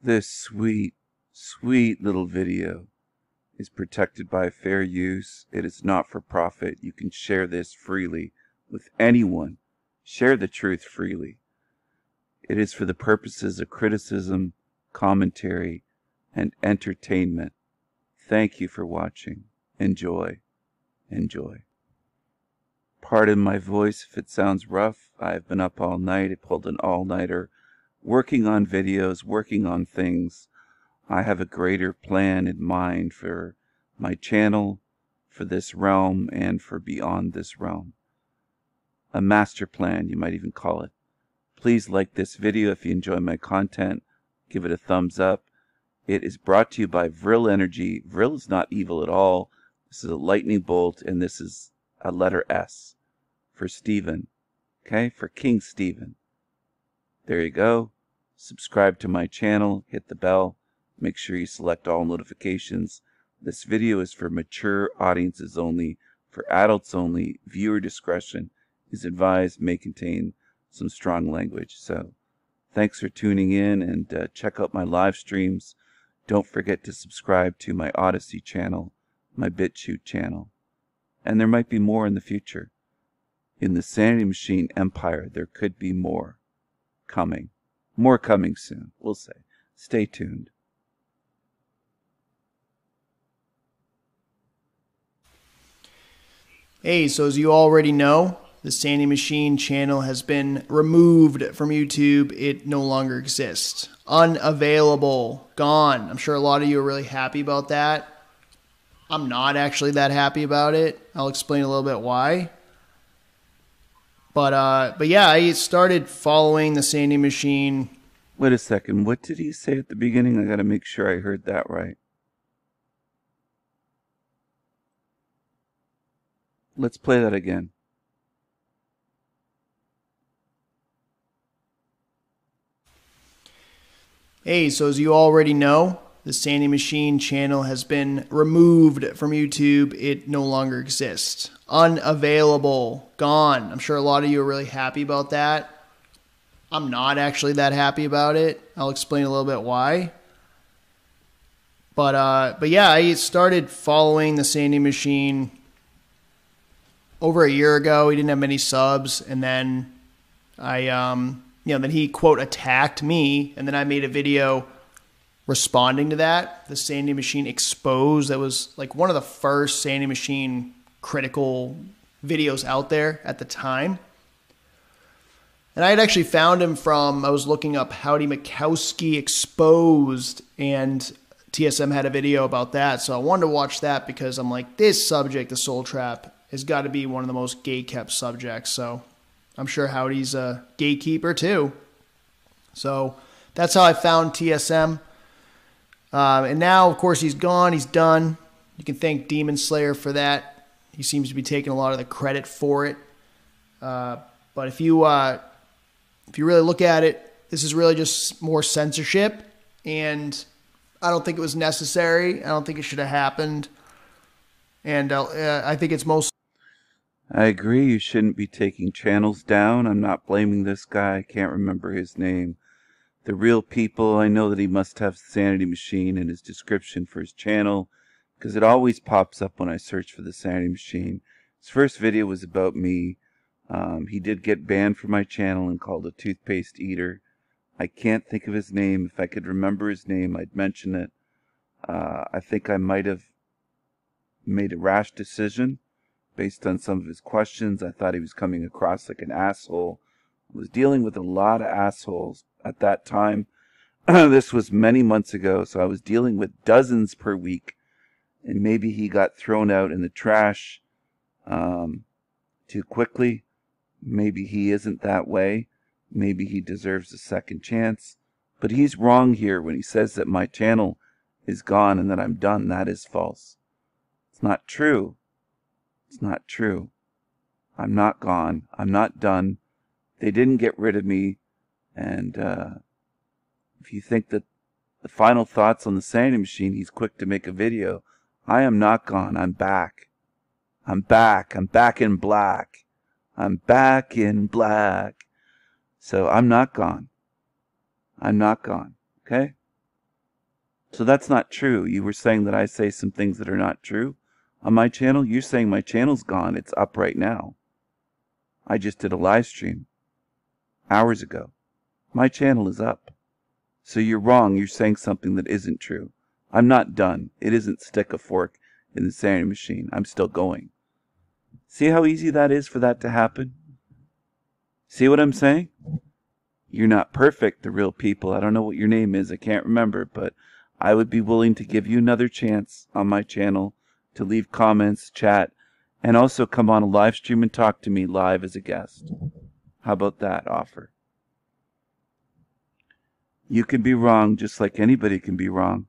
This sweet, sweet little video is protected by fair use. It is not for profit. You can share this freely with anyone. Share the truth freely. It is for the purposes of criticism, commentary, and entertainment. Thank you for watching. Enjoy. Enjoy. Pardon my voice if it sounds rough. I've been up all night. I pulled an all-nighter, working on videos, working on things. I have a greater plan in mind for my channel, for this realm, and for beyond this realm. A master plan, you might even call it. Please like this video if you enjoy my content. Give it a thumbs up. It is brought to you by Vril Energy. Vril is not evil at all. This is a lightning bolt, and this is a letter S for Stephen. Okay, for King Stephen. There you go. Subscribe to my channel. Hit the bell. Make sure you select all notifications. This video is for mature audiences only, for adults only. Viewer discretion is advised, may contain some strong language. So thanks for tuning in, and check out my live streams. Don't forget to subscribe to my Odyssey channel, my BitChute channel. And there might be more in the future. In the Sanity Machine empire, there could be more coming. More coming soon, we'll say. Stay tuned. Hey, so as you already know, the Sanity Machine channel has been removed from YouTube. It no longer exists. Unavailable. Gone. I'm sure a lot of you are really happy about that. I'm not actually that happy about it. I'll explain a little bit why. But yeah, I started following the Sanity Machine. Wait a second. What did he say at the beginning? I got to make sure I heard that right. Let's play that again. Hey, so as you already know, the Sanity Machine channel has been removed from YouTube. It no longer exists. Unavailable. Gone. I'm sure a lot of you are really happy about that. I'm not actually that happy about it. I'll explain a little bit why. But yeah, I started following the Sanity Machine over a year ago. He didn't have many subs, and then then he, quote, attacked me, and then I made a video responding to that. The Sanity Machine Exposed. That was like one of the first Sanity Machine critical videos out there at the time. And I had actually found him I was looking up Howdy Mikowski Exposed, and TSM had a video about that. So I wanted to watch that because I'm like, this subject, the Soul Trap, has got to be one of the most gay-kept subjects. So I'm sure Howdy's a gatekeeper too. So that's how I found TSM. And now, of course, he's gone. He's done. You can thank Demon Slayer for that. He seems to be taking a lot of the credit for it. But if you really look at it, this is really just more censorship. And I don't think it was necessary. I don't think it should have happened. And I think it's most... I agree, you shouldn't be taking channels down. I'm not blaming this guy. I can't remember his name. The Real People, I know that he must have Sanity Machine in his description for his channel, because it always pops up when I search for the Sanity Machine. His first video was about me. He did get banned from my channel and called a toothpaste eater. I can't think of his name. If I could remember his name, I'd mention it. I think I might have made a rash decision. Based on some of his questions, I thought he was coming across like an asshole. I was dealing with a lot of assholes at that time. This was many months ago, so I was dealing with dozens per week. And maybe he got thrown out in the trash too quickly. Maybe he isn't that way. Maybe he deserves a second chance. But he's wrong here when he says that my channel is gone and that I'm done. That is false. It's not true. It's not true. I'm not gone. I'm not done. They didn't get rid of me. And if you think that the final thoughts on the Sanity Machine, he's quick to make a video. I am not gone. I'm back. I'm back. I'm back in black. I'm back in black. So I'm not gone. I'm not gone. Okay? So that's not true. You were saying that I say some things that are not true on my channel. You're saying my channel's gone. It's up right now. I just did a live stream hours ago. My channel is up. So you're wrong. You're saying something that isn't true. I'm not done. It isn't stick a fork in the Sanity Machine. I'm still going. See how easy that is for that to happen? See what I'm saying? You're not perfect, the real people. I don't know what your name is. I can't remember, but I would be willing to give you another chance on my channel to leave comments, chat, and also come on a live stream and talk to me live as a guest. How about that offer? You can be wrong just like anybody can be wrong.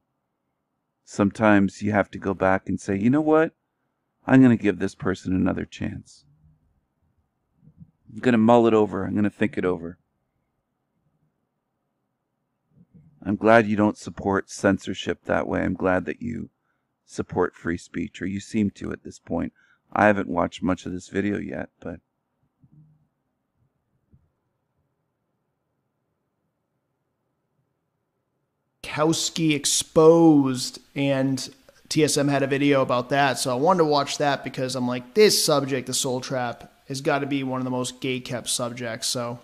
Sometimes you have to go back and say, you know what? I'm going to give this person another chance. I'm going to mull it over. I'm going to think it over. I'm glad you don't support censorship that way. I'm glad that you support free speech, or you seem to at this point. I haven't watched much of this video yet, but Kowski exposed, and TSM had a video about that, so I wanted to watch that because I'm like, this subject, the soul trap, has got to be one of the most gay-kept subjects, so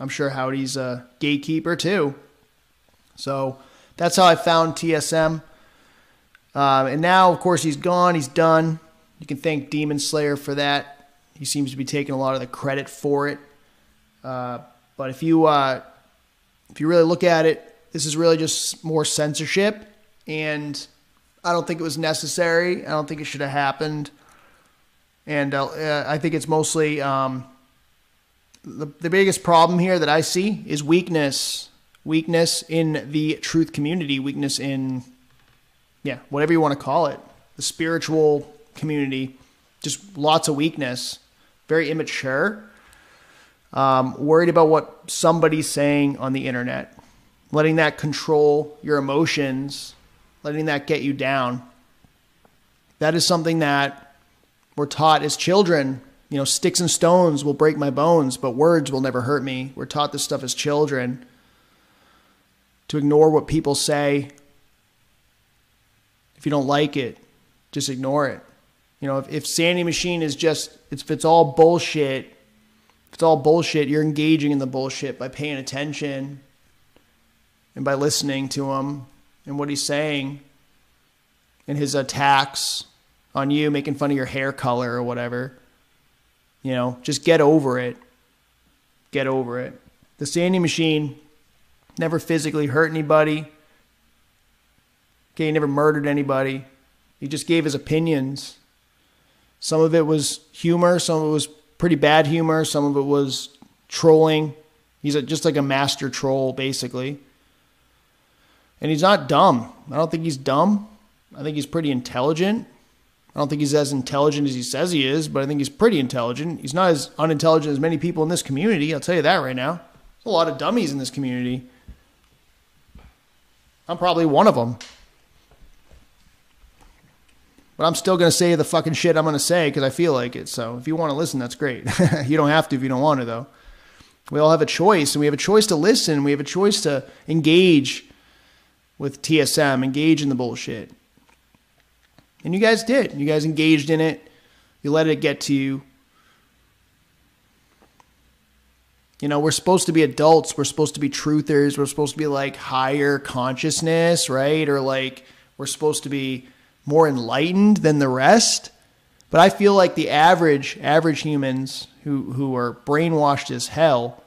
I'm sure Howdy's a gatekeeper too. So that's how I found TSM. And now, of course, he's gone. He's done. You can thank Demon Slayer for that. He seems to be taking a lot of the credit for it. But if you really look at it, this is really just more censorship, and I don't think it was necessary. I don't think it should have happened. And I think it's mostly the biggest problem here that I see is weakness. Weakness in the truth community, weakness in, whatever you want to call it, the spiritual community, just lots of weakness, very immature, worried about what somebody's saying on the internet, letting that control your emotions, letting that get you down. That is something that we're taught as children. You know, sticks and stones will break my bones, but words will never hurt me. We're taught this stuff as children. To ignore what people say. If you don't like it, just ignore it. You know, if Sanity Machine is just, if it's all bullshit, you're engaging in the bullshit by paying attention and by listening to him and what he's saying and his attacks on you, making fun of your hair color or whatever. You know, just get over it. Get over it. The Sanity Machine never physically hurt anybody. Okay, he never murdered anybody. He just gave his opinions. Some of it was humor. Some of it was pretty bad humor. Some of it was trolling. He's just like a master troll, basically. And he's not dumb. I don't think he's dumb. I think he's pretty intelligent. I don't think he's as intelligent as he says he is, but I think he's pretty intelligent. He's not as unintelligent as many people in this community. I'll tell you that right now. There's a lot of dummies in this community. I'm probably one of them. But I'm still going to say the fucking shit I'm going to say because I feel like it. So if you want to listen, that's great. You don't have to if you don't want to, though. We all have a choice, and we have a choice to listen. We have a choice to engage with TSM, engage in the bullshit. And you guys did. You guys engaged in it. You let it get to you. You know, we're supposed to be adults. We're supposed to be truthers. We're supposed to be like higher consciousness, right? Or like we're supposed to be more enlightened than the rest. But I feel like the average humans who are brainwashed as hell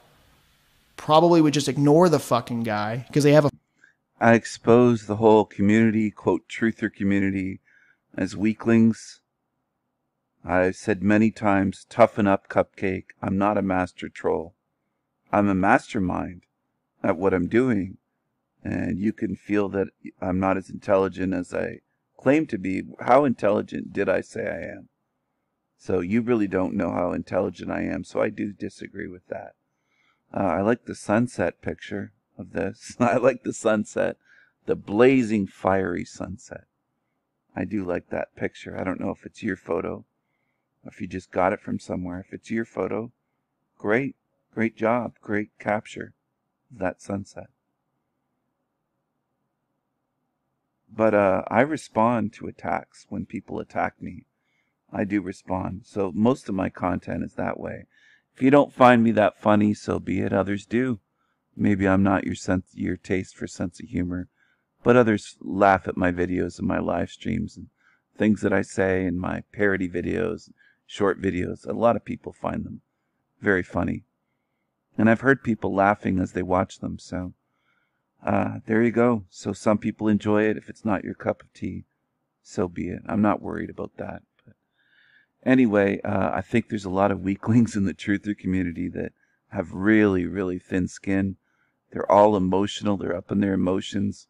probably would just ignore the fucking guy because they have a... I expose the whole community, quote, truther community, as weaklings. I've said many times, toughen up, Cupcake. I'm not a master troll. I'm a mastermind at what I'm doing. And you can feel that I'm not as intelligent as I claim to be. How intelligent did I say I am? So you really don't know how intelligent I am. So I do disagree with that. I like the sunset picture of this. I like the sunset. The blazing, fiery sunset. I do like that picture. I don't know if it's your photo, or if you just got it from somewhere. If it's your photo, great. Great job. Great capture of that sunset. But I respond to attacks when people attack me. I do respond. So most of my content is that way. If you don't find me that funny, so be it. Others do. Maybe I'm not your taste for sense of humor, but others laugh at my videos and my live streams and things that I say in my parody videos, short videos. A lot of people find them very funny. And I've heard people laughing as they watch them, so there you go. So some people enjoy it. If it's not your cup of tea, so be it. I'm not worried about that. But anyway, I think there's a lot of weaklings in the truther community that have really, really thin skin. They're all emotional. They're up in their emotions.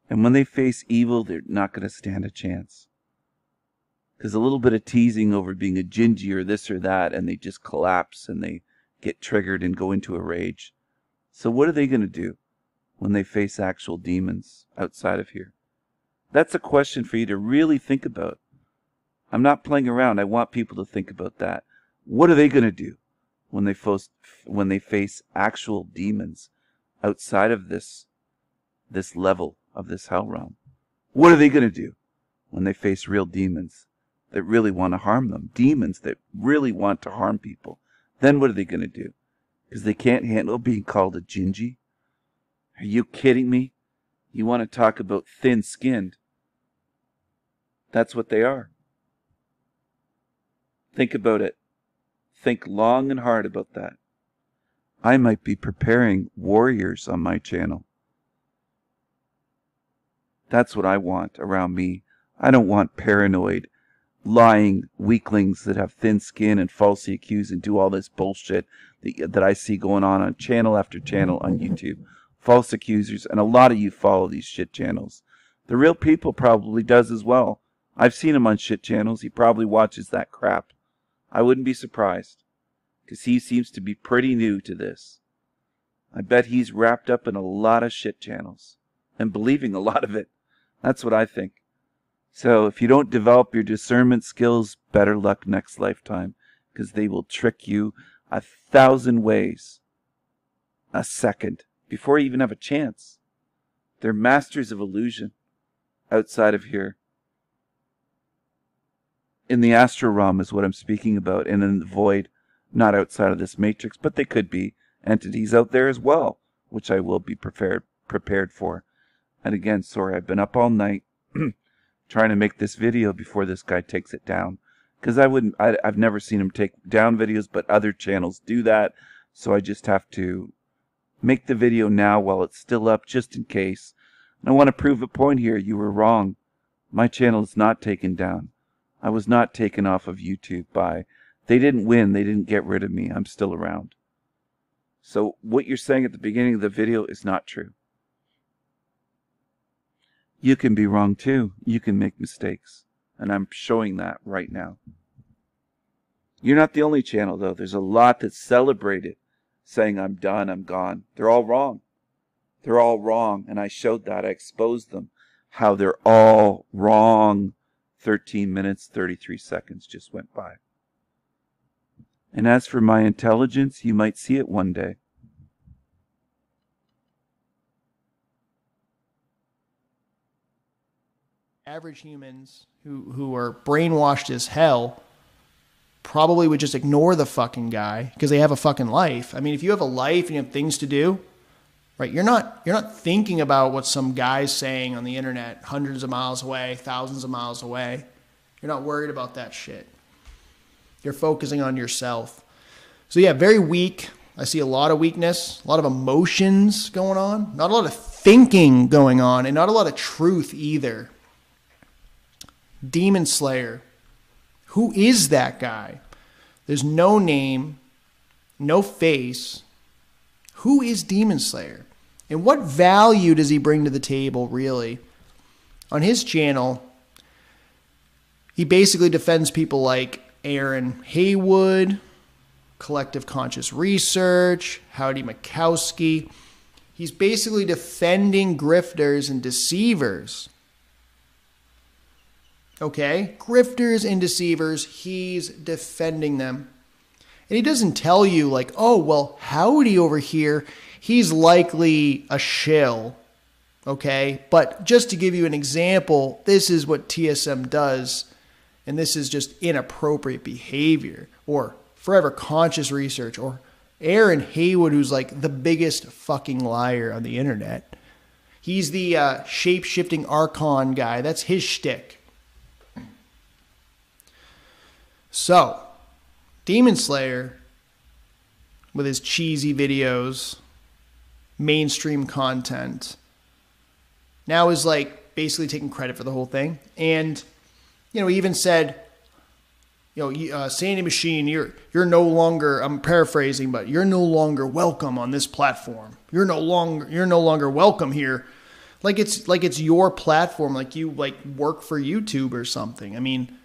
And when they face evil, they're not going to stand a chance. Because a little bit of teasing over being a gingy or this or that, and they just collapse and they get triggered and go into a rage. So what are they going to do when they face actual demons outside of here? That's a question for you to really think about. I'm not playing around. I want people to think about that. What are they going to do when they face actual demons outside of this level of this hell realm? What are they going to do when they face real demons that really want to harm them? Demons that really want to harm people. Then what are they going to do? Because they can't handle being called a gingy? Are you kidding me? You want to talk about thin-skinned? That's what they are. Think about it. Think long and hard about that. I might be preparing warriors on my channel. That's what I want around me. I don't want paranoid, lying weaklings that have thin skin and falsely accuse and do all this bullshit that I see going on channel after channel on YouTube. False accusers, and a lot of you follow these shit channels. The real people probably does as well. I've seen him on shit channels. He probably watches that crap. I wouldn't be surprised, because he seems to be pretty new to this. I bet he's wrapped up in a lot of shit channels and believing a lot of it. That's what I think. So if you don't develop your discernment skills, better luck next lifetime, because they will trick you 1,000 ways a second before you even have a chance. They're masters of illusion outside of here. In the astral realm is what I'm speaking about, and in the void, not outside of this matrix, but they could be entities out there as well, which I will be prepared for. And again, sorry, I've been up all night trying to make this video before this guy takes it down. Because I've never seen him take down videos, but other channels do that. So I just have to make the video now while it's still up, just in case. And I want to prove a point here. You were wrong. My channel is not taken down. I was not taken off of YouTube by... They didn't win. They didn't get rid of me. I'm still around. So what you're saying at the beginning of the video is not true. You can be wrong too. You can make mistakes. And I'm showing that right now. You're not the only channel though. There's a lot that celebrate it, saying I'm done, I'm gone. They're all wrong. They're all wrong. And I showed that. I exposed them. How they're all wrong. 13 minutes, 33 seconds just went by. And as for my intelligence, you might see it one day. Average humans who are brainwashed as hell probably would just ignore the fucking guy because they have a fucking life. I mean, if you have a life and you have things to do, right? You're not thinking about what some guy's saying on the internet hundreds of miles away, thousands of miles away. You're not worried about that shit. You're focusing on yourself. So yeah, very weak. I see a lot of weakness, a lot of emotions going on, not a lot of thinking going on, and not a lot of truth either. Demon Slayer. Who is that guy? There's no name, no face. Who is Demon Slayer? And what value does he bring to the table, really? On his channel, he basically defends people like Aaron Haywood, Collective Conscious Research, Howdy Mikowski. He's basically defending grifters and deceivers. Okay? Grifters and deceivers, he's defending them. And he doesn't tell you like, oh, well, Howdy over here, he's likely a shill. Okay? But just to give you an example, this is what TSM does, and this is just inappropriate behavior, or forever conscious research, or Aaron Haywood, who's like the biggest fucking liar on the internet. He's the shape-shifting Archon guy. That's his shtick. So, Demon Slayer, with his cheesy videos, mainstream content, now is like basically taking credit for the whole thing. And, you know, he even said, you know, Sanity Machine, you're no longer, I'm paraphrasing, but you're no longer welcome on this platform. You're no longer welcome here. Like it's your platform, like you like work for YouTube or something. I mean,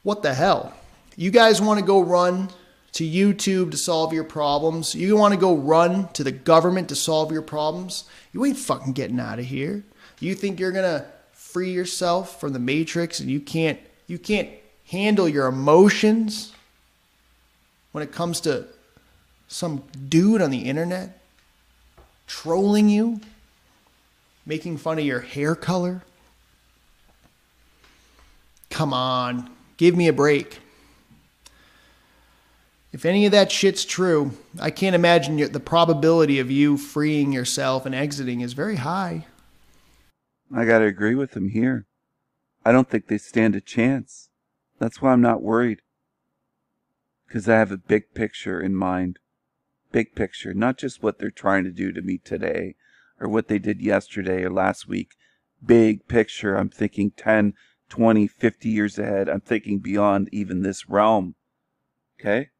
what the hell? You guys want to go run to YouTube to solve your problems? You want to go run to the government to solve your problems? You ain't fucking getting out of here. You think you're going to free yourself from the Matrix and you can't handle your emotions when it comes to some dude on the internet trolling you, making fun of your hair color? Come on, give me a break. If any of that shit's true, I can't imagine the probability of you freeing yourself and exiting is very high. I gotta agree with him here. I don't think they stand a chance. That's why I'm not worried. Because I have a big picture in mind. Big picture, not just what they're trying to do to me today or what they did yesterday or last week. Big picture, I'm thinking 10, 20, 50 years ahead. I'm thinking beyond even this realm. Okay?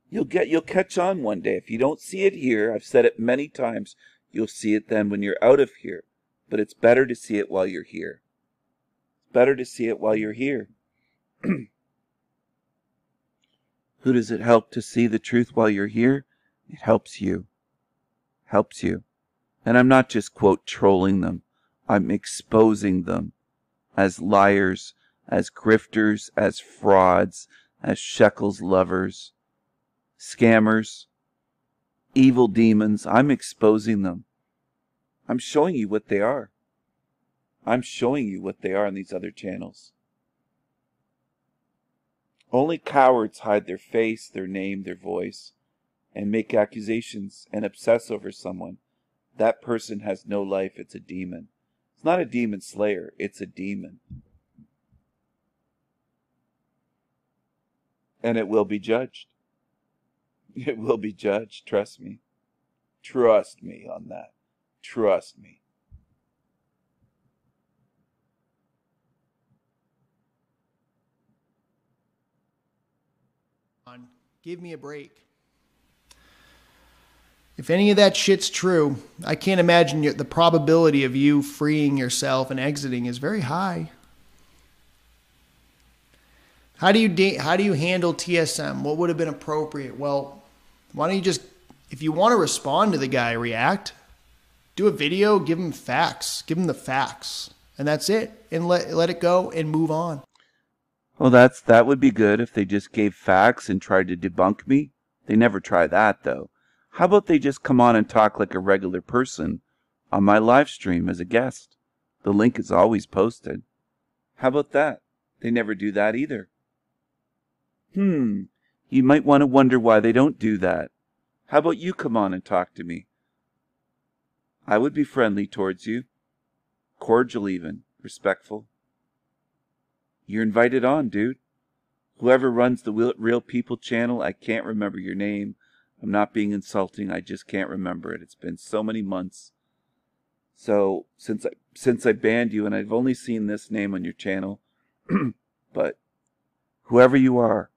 You'll catch on one day. If you don't see it here, I've said it many times, you'll see it then when you're out of here. But it's better to see it while you're here. It's better to see it while you're here. Who does it help to see the truth while you're here? It helps you. Helps you. And I'm not just, quote, trolling them. I'm exposing them as liars, as grifters, as frauds, as shekels lovers, scammers, evil demons. I'm exposing them. I'm showing you what they are. I'm showing you what they are on these other channels. Only cowards hide their face, their name, their voice, and make accusations and obsess over someone. That person has no life. It's a demon. It's not a demon slayer. It's a demon. And it will be judged. It will be judged. Trust me. Trust me on that. Trust me. Give me a break. If any of that shit's true, I can't imagine the probability of you freeing yourself and exiting is very high. How do you handle TSM? What would have been appropriate? Well, why don't you just, if you want to respond to the guy, react, do a video, give him facts, give him the facts, and that's it, and let it go and move on. Well, that would be good if they just gave facts and tried to debunk me. They never try that, though. How about they just come on and talk like a regular person on my live stream as a guest? The link is always posted. How about that? They never do that either. You might want to wonder why they don't do that. How about you come on and talk to me? I would be friendly towards you. Cordial even. Respectful. You're invited on, dude. Whoever runs the Real People channel, I can't remember your name. I'm not being insulting. I just can't remember it. It's been so many months. So since I banned you, and I've only seen this name on your channel, but whoever you are,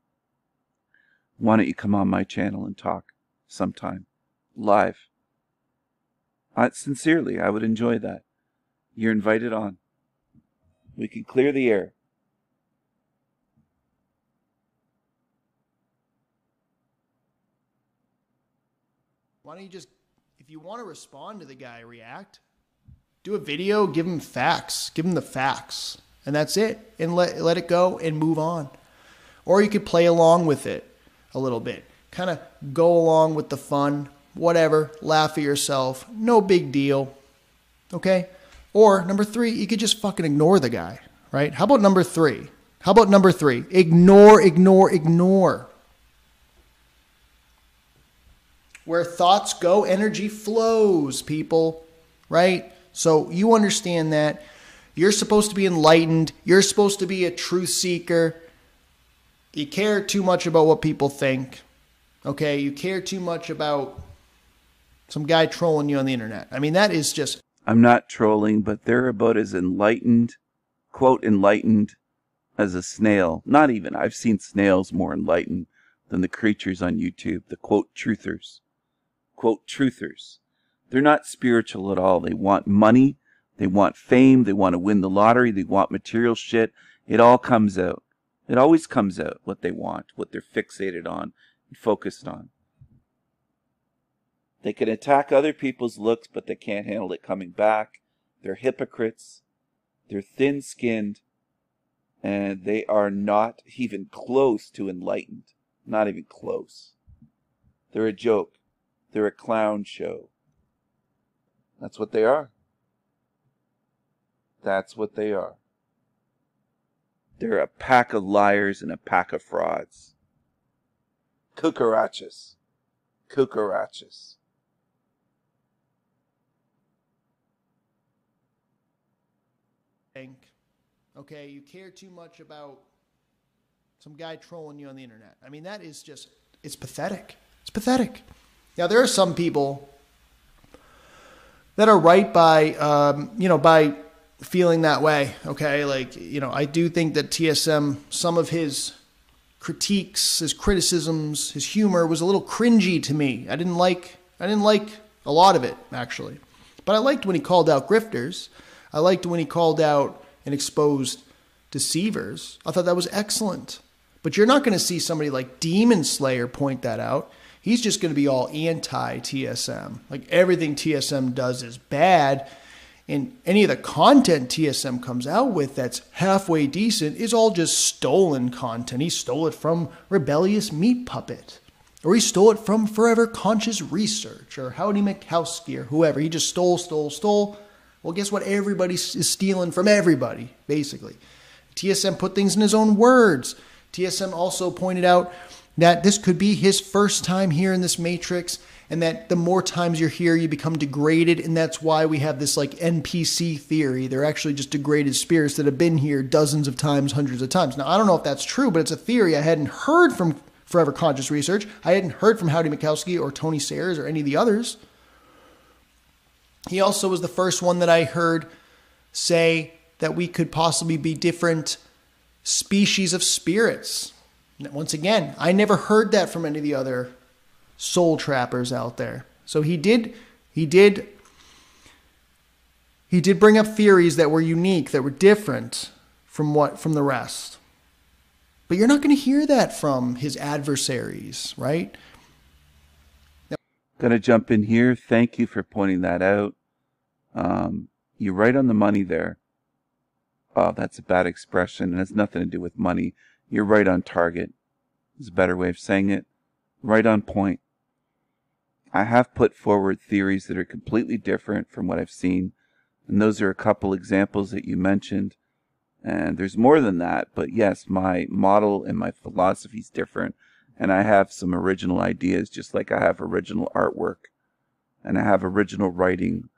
why don't you come on my channel and talk sometime live? Sincerely, I would enjoy that. You're invited on. We can clear the air. Why don't you just, if you want to respond to the guy, react, do a video, give him facts, give him the facts, and that's it, and let it go and move on. Or you could play along with it a little bit, kind of go along with the fun, whatever, laugh at yourself, no big deal. Okay? Or number 3, you could just fucking ignore the guy, right? How about number 3? How about number 3? Ignore, ignore, ignore. Where thoughts go, energy flows, people, right? So you understand that. You're supposed to be enlightened. You're supposed to be a truth seeker. You care too much about what people think, okay? You care too much about some guy trolling you on the internet. I mean, that is just... I'm not trolling, but they're about as enlightened, quote, enlightened as a snail. Not even. I've seen snails more enlightened than the creatures on YouTube, the quote, truthers. Quote, truthers. They're not spiritual at all. They want money. They want fame. They want to win the lottery. They want material shit. It all comes out. It always comes out what they want, what they're fixated on and focused on. They can attack other people's looks, but they can't handle it coming back. They're hypocrites. They're thin-skinned. And they are not even close to enlightened. Not even close. They're a joke. They're a clown show. That's what they are. That's what they are. They're a pack of liars and a pack of frauds. Cucarachas. Cucarachas. Okay, you care too much about some guy trolling you on the internet. I mean, that is just, it's pathetic. It's pathetic. Now, there are some people that are right by, by feeling that way. Okay, like, I do think that TSM, some of his critiques, his criticisms, his humor was a little cringy to me. I didn't like a lot of it, actually. But I liked when he called out grifters. I liked when he called out and exposed deceivers. I thought that was excellent. But you're not going to see somebody like Demon Slayer point that out. He's just going to be all anti-TSM. Like everything TSM does is bad. And any of the content TSM comes out with that's halfway decent is all just stolen content. He stole it from Rebellious Meat Puppet. Or he stole it from Forever Conscious Research. Or Howdy Mikowski or whoever. He just stole. Well, guess what? Everybody is stealing from everybody, basically. TSM put things in his own words. TSM also pointed out that this could be his first time here in this matrix, and that the more times you're here, you become degraded, and that's why we have this like NPC theory. They're actually just degraded spirits that have been here dozens of times, hundreds of times. Now, I don't know if that's true, but it's a theory I hadn't heard from Forever Conscious Research. I hadn't heard from Howdy Mikowski or Tony Sayers or any of the others. He also was the first one that I heard say that we could possibly be different species of spirits. Once again, I never heard that from any of the other soul trappers out there. So he did bring up theories that were unique, that were different from the rest. But you're not going to hear that from his adversaries, right? Going to jump in here. Thank you for pointing that out. You're right on the money there. Oh, that's a bad expression. It has nothing to do with money. You're right on target. Is a better way of saying it. Right on point. I have put forward theories that are completely different from what I've seen. And those are a couple examples that you mentioned. And there's more than that. But yes, my model and my philosophy is different. And I have some original ideas, just like I have original artwork. And I have original writing.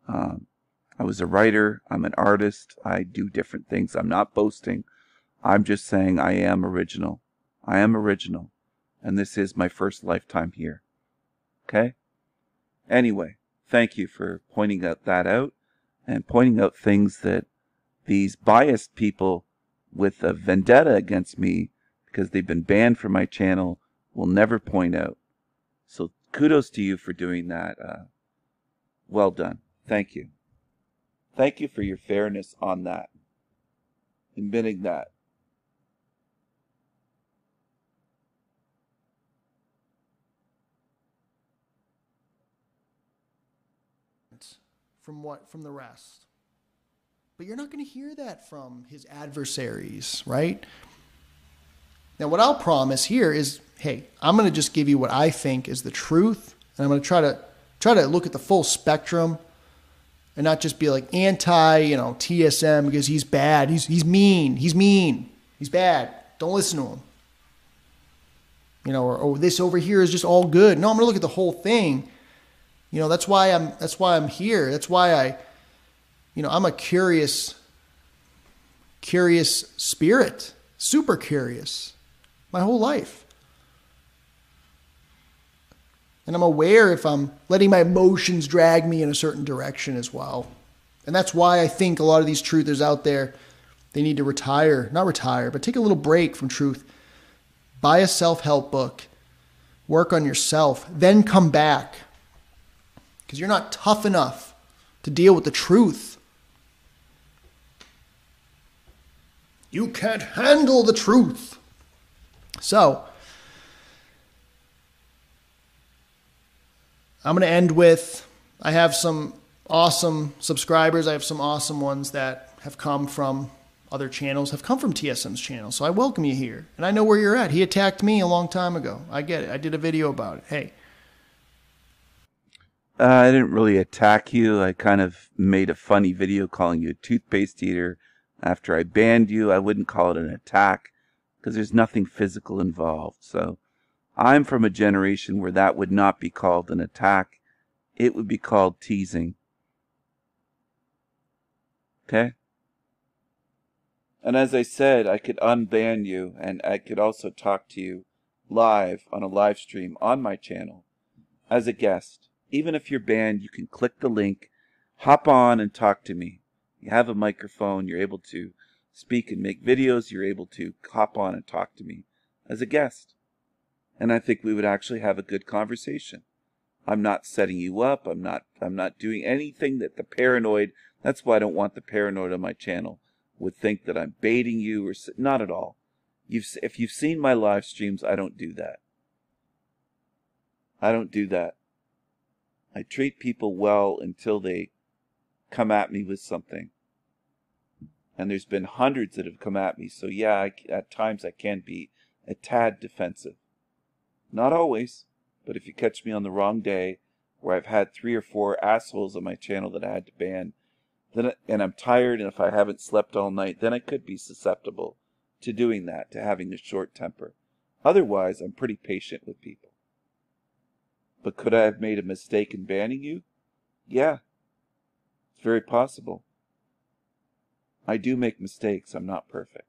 I was a writer. I'm an artist. I do different things. I'm not boasting. I'm just saying I am original. I am original. And this is my first lifetime here. Okay? Anyway, thank you for pointing that out. And pointing out things that these biased people with a vendetta against me, because they've been banned from my channel, will never point out. So kudos to you for doing that. Well done. Thank you. Thank you for your fairness on that. Admitting that. From the rest. But you're not going to hear that from his adversaries, right? Now, what I'll promise here is, hey, I'm going to just give you what I think is the truth, and I'm going to try to look at the full spectrum and not just be like anti, TSM because he's bad. He's mean. He's mean. He's bad. Don't listen to him. Or this over here is just all good. No, I'm going to look at the whole thing. That's why I'm here. That's why I'm a curious spirit, super curious my whole life. And I'm aware if I'm letting my emotions drag me in a certain direction as well. And that's why I think a lot of these truthers out there, they need to not retire, but take a little break from truth. Buy a self-help book. Work on yourself. Then come back. Because you're not tough enough to deal with the truth. You can't handle the truth. So, I'm going to end with, I have some awesome subscribers. I have some awesome ones that have come from other channels, have come from TSM's channel. So I welcome you here. And I know where you're at. He attacked me a long time ago. I get it. I did a video about it. Hey. I didn't really attack you. I kind of made a funny video calling you a toothpaste eater. After I banned you, I wouldn't call it an attack because there's nothing physical involved. So I'm from a generation where that would not be called an attack. It would be called teasing. Okay? And as I said, I could unban you and I could also talk to you live on a live stream on my channel as a guest. Even if you're banned, you can click the link, hop on and talk to me. You have a microphone, you're able to speak and make videos, you're able to hop on and talk to me as a guest. And I think we would actually have a good conversation. I'm not setting you up, I'm not doing anything that the paranoid, that's why I don't want the paranoid on my channel, would think that I'm baiting you or not at all. If you've seen my live streams, I don't do that. I don't do that. I treat people well until they come at me with something. And there's been hundreds that have come at me, so yeah, at times I can be a tad defensive. Not always, but if you catch me on the wrong day, where I've had 3 or 4 assholes on my channel that I had to ban, and I'm tired, and if I haven't slept all night, then I could be susceptible to doing that, to having a short temper. Otherwise, I'm pretty patient with people. But could I have made a mistake in banning you? Yeah, it's very possible. I do make mistakes. I'm not perfect.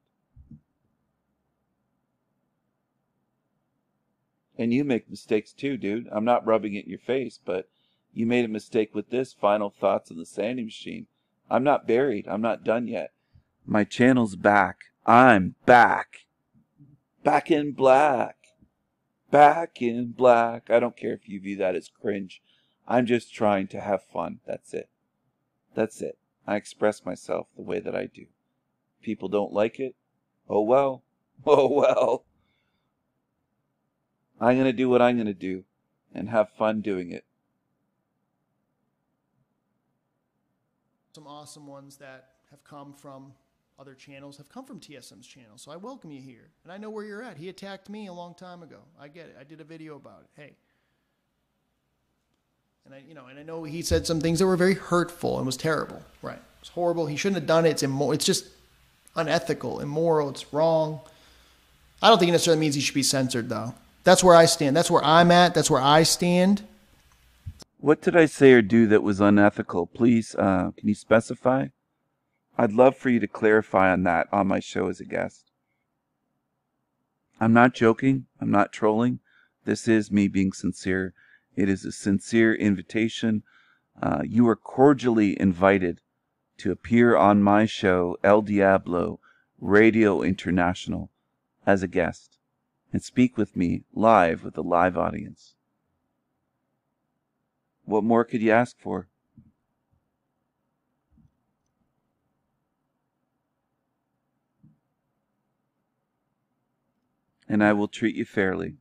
And you make mistakes too, dude. I'm not rubbing it in your face, but you made a mistake with this. Final thoughts on the Sanity Machine. I'm not buried. I'm not done yet. My channel's back. I'm back. Back in black. Back in black. I don't care if you view that as cringe. I'm just trying to have fun. That's it. That's it. I express myself the way that I do. People don't like it. Oh well. Oh well. I'm going to do what I'm going to do and have fun doing it. Some awesome ones that have come from other channels, have come from TSM's channel. So I welcome you here. And I know where you're at. He attacked me a long time ago. I get it. I did a video about it. Hey. And I know he said some things that were very hurtful and was terrible. Right. It's horrible. He shouldn't have done it. It's just unethical, immoral. It's wrong. I don't think it necessarily means he should be censored, though. That's where I stand. That's where I'm at. That's where I stand. What did I say or do that was unethical? Please, can you specify? I'd love for you to clarify on that on my show as a guest. I'm not joking. I'm not trolling. This is me being sincere. It is a sincere invitation. You are cordially invited to appear on my show, El Diablo Radio International, as a guest and speak with me live with a live audience. What more could you ask for? And I will treat you fairly.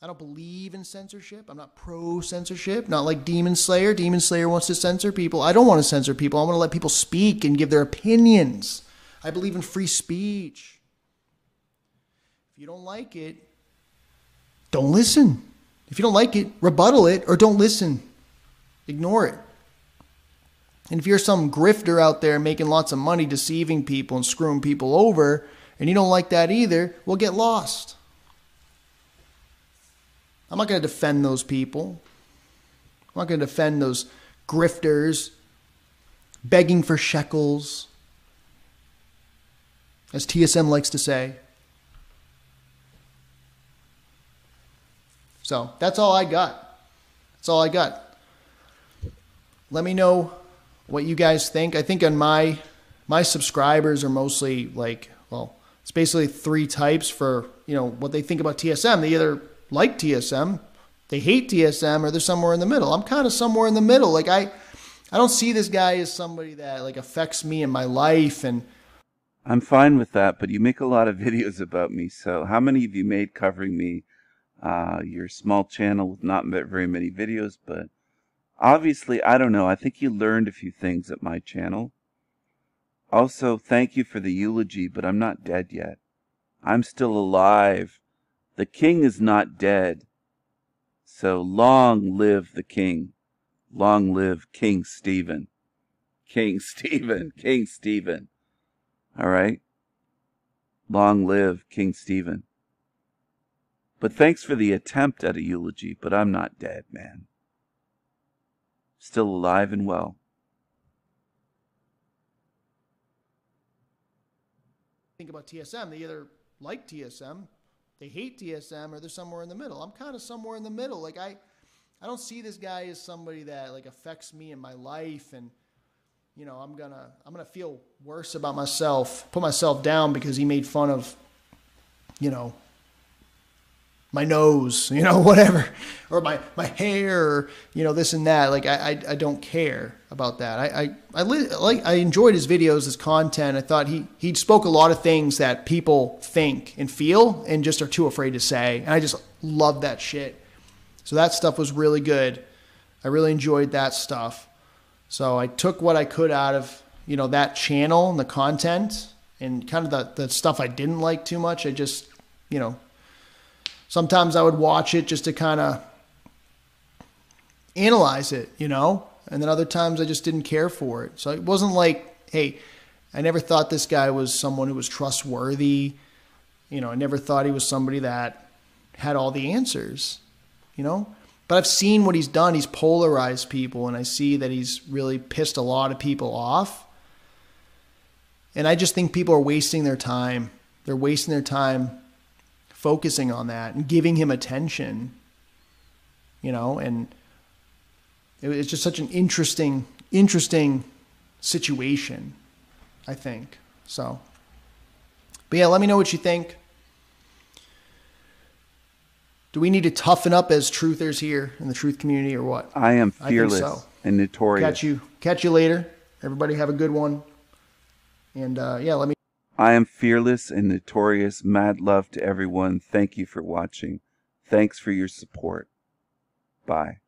I don't believe in censorship. I'm not pro-censorship. Not like Demon Slayer. Demon Slayer wants to censor people. I don't want to censor people. I want to let people speak and give their opinions. I believe in free speech. If you don't like it, don't listen. If you don't like it, rebuttal it or don't listen. Ignore it. And if you're some grifter out there making lots of money deceiving people and screwing people over, and you don't like that either, well, get lost. I'm not going to defend those people. I'm not going to defend those grifters begging for shekels, as TSM likes to say. So that's all I got. That's all I got. Let me know what you guys think. I think on my subscribers are mostly like, well, it's basically three types for, what they think about TSM. They either like TSM, they hate TSM, or they're somewhere in the middle. I'm kind of somewhere in the middle. Like I don't see this guy as somebody that like affects me in my life, and I'm fine with that, but you make a lot of videos about me, so how many have you made covering me? Your small channel with not very many videos, but obviously, I don't know, I think you learned a few things at my channel. Also, thank you for the eulogy, but I'm not dead yet. I'm still alive. The king is not dead. So long live the king. Long live King Stephen. King Stephen. King Stephen. All right? Long live King Stephen. But thanks for the attempt at a eulogy, but I'm not dead, man. Still alive and well. Think about TSM. They either like TSM, they hate TSM, or they're somewhere in the middle. I'm kind of somewhere in the middle. Like I don't see this guy as somebody that like affects me in my life, and I'm gonna feel worse about myself, put myself down because he made fun of, my nose, whatever, or my hair, or, this and that. Like I don't care about that. I enjoyed his videos, his content. I thought he spoke a lot of things that people think and feel and just are too afraid to say. And I just love that shit. So that stuff was really good. I really enjoyed that stuff. So I took what I could out of, that channel and the content, and kind of the stuff I didn't like too much. I just, sometimes I would watch it just to kind of analyze it, and then other times I just didn't care for it. So it wasn't like, hey, I never thought this guy was someone who was trustworthy. I never thought he was somebody that had all the answers, But I've seen what he's done. He's polarized people, and I see that he's really pissed a lot of people off. And I just think people are wasting their time. They're wasting their time focusing on that and giving him attention, and it's just such an interesting situation, I think. So, but yeah, let me know what you think. Do we need to toughen up as truthers here in the truth community, or what? I am fearless and notorious. Catch you later. Everybody have a good one. And yeah, let me. I am fearless and notorious. Mad love to everyone. Thank you for watching. Thanks for your support. Bye.